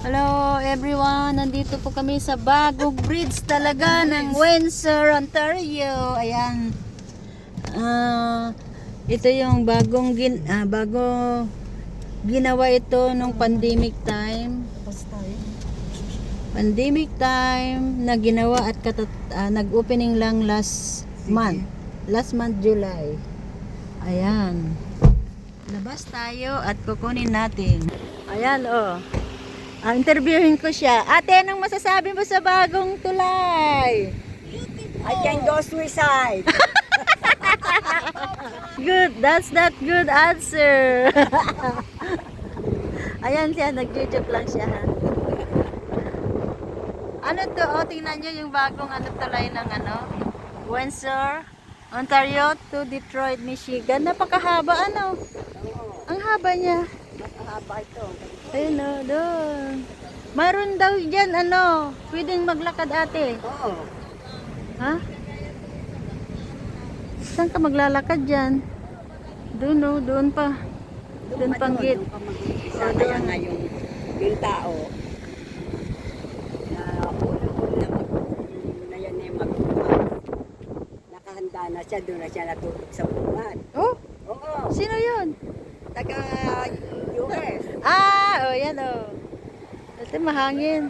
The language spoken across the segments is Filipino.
Hello everyone, nandito po kami sa bagong bridge talaga ng Windsor, Ontario. Ayan. Ito yung bago ginawa ito nung pandemic time. Pandemic time na ginawa at nag-opening lang last month. Last month, July. Ayan. Labas tayo at kukunin natin. Ayan, oh. Interviewin ko siya. Ate, anong masasabi mo sa bagong tulay? I can go suicide. Good. That's not good answer. Ayan siya. Nag-YouTube lang siya. Ha? Ano to? O, tingnan nyo yung bagong tulay ng Windsor, Ontario to Detroit, Michigan. Napakahaba, Ang haba niya. Mahaba ito. Ayun o, doon. Mayroon daw dyan, pwedeng maglakad ate. Oo. Ha? Saan ka maglalakad dyan? Doon o, doon pa. Doon pang gate. Doon pa mag-iisa. Kaya nga yung tao na una-una na yan ay nakahanda na siya, doon na siya natulog sa buwan. Oh, Oo. sino yun? Taga US. Oh, yan o. Ito mahangin.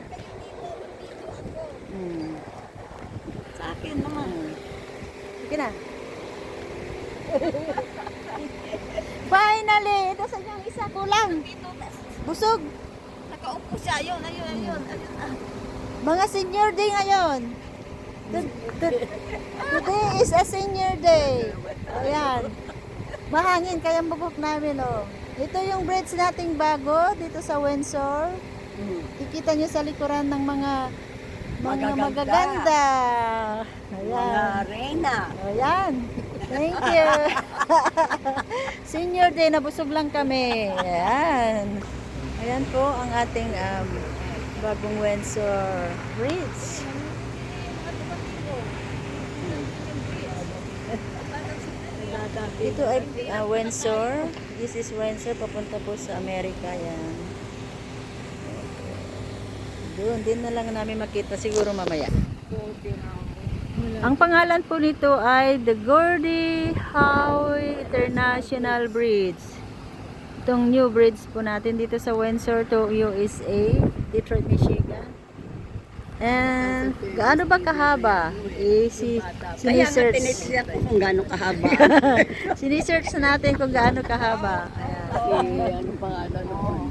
Sa akin naman. Sige na. Finally! Ito sa yung isa kulang. Busog. Nakaupo siya. Ayun. Mga senior day ngayon. Today is a senior day. Ayan. Mahangin kaya mabuk namin Ito yung bridge nating bago dito sa Windsor. Kikita nyo sa likuran ng mga magaganda. Mga Ayan. reyna. Ayan. Thank you. Senior day, nabusog lang kami. Ayan. Ayan po ang ating bagong Windsor Bridge. Ito ay Windsor. This is Windsor. Papunta po sa Amerika. Yan. Doon. Din na lang namin makita. Siguro mamaya. Ang pangalan po nito ay the Gordie Howe International Bridge. Itong new bridge po natin dito sa Windsor to USA, Detroit, Michigan. And gaano ba kahaba? Kaya nga Sinisearch. tinitiyak ko kung gano'ng kahaba. Sinisearch natin kung gaano kahaba. Ayan. Anong pangalan mo?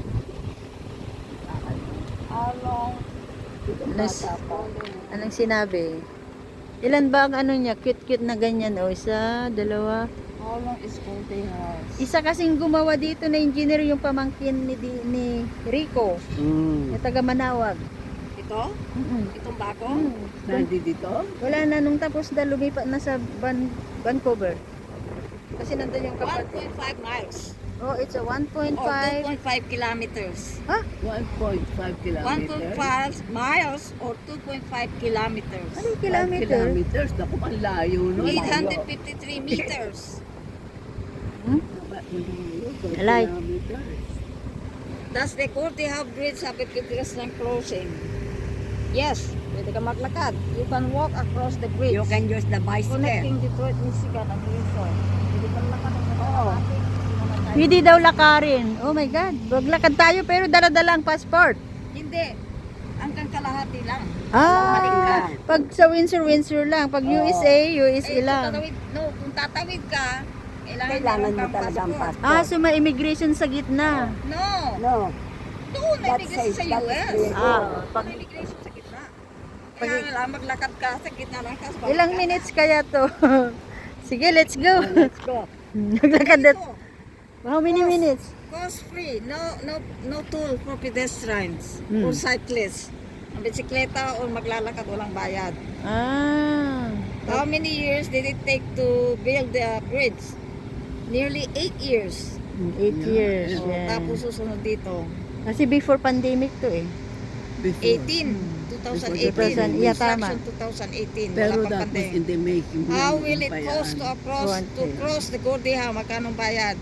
Anong sinabi? Ilan ba ang niya? Cute-cute na ganyan. Isa, dalawa. How long is Goldie House? Isa kasing gumawa dito na engineer yung pamangkin ni Rico. Yung taga Manawag. Ito? Mm-mm. Itong bago? Nandi dito? Wala na nung tapos na lumipat na sa Vancouver. Kasi nandun yung kapatid. 1.5 miles. Oh, it's a 1.5. Or 2.5 kilometers. Ha? 1.5 kilometers. 1.5 miles or 2.5 kilometers. Anong kilometer? Kilometers, naku, ang layo nun. 853 meters. Alay. That's the Gordie Howe Bridge sa Pedestrian crossing. Yes, pwede ka maglakad. You can walk across the bridge. You can use the bicycle. Connecting Detroit, Michigan and Windsor. Pwede ka maglakad ng kalahati. Pwede daw lakarin. Oh my God. Maglakad tayo pero dala-dala ang passport. Hindi. Hanggang kalahati lang. Pag sa Windsor lang. Pag USA Kung lang. kung tatawid ka, Kailangan mo kang talaga ang passport. passport. So may immigration sa gitna. No. No. Doon, may That's immigration sa safe. That's US. safe. Pag May immigration sa gitna. Kaya nga lang, maglakad ka sa gitna ng passport. ilang minutes kaya to? Sige, let's go. Let's go. Maglakad na. How many minutes? Cost free. No toll for pedestrians Hmm. or cyclists. Ang bisikleta o maglalakad, walang bayad. How many years did it take to build the bridge? Nearly 8 years. 8 years. Oh, Yeah. tapos susunod dito. Kasi before pandemic to eh. 18. 2018. 2000, yeah, tama. Construction 2018. Pero Wala pang that was pandemic. in the making. How will it pa yan. cost to cross the Gordie Howe? Magkano bayad?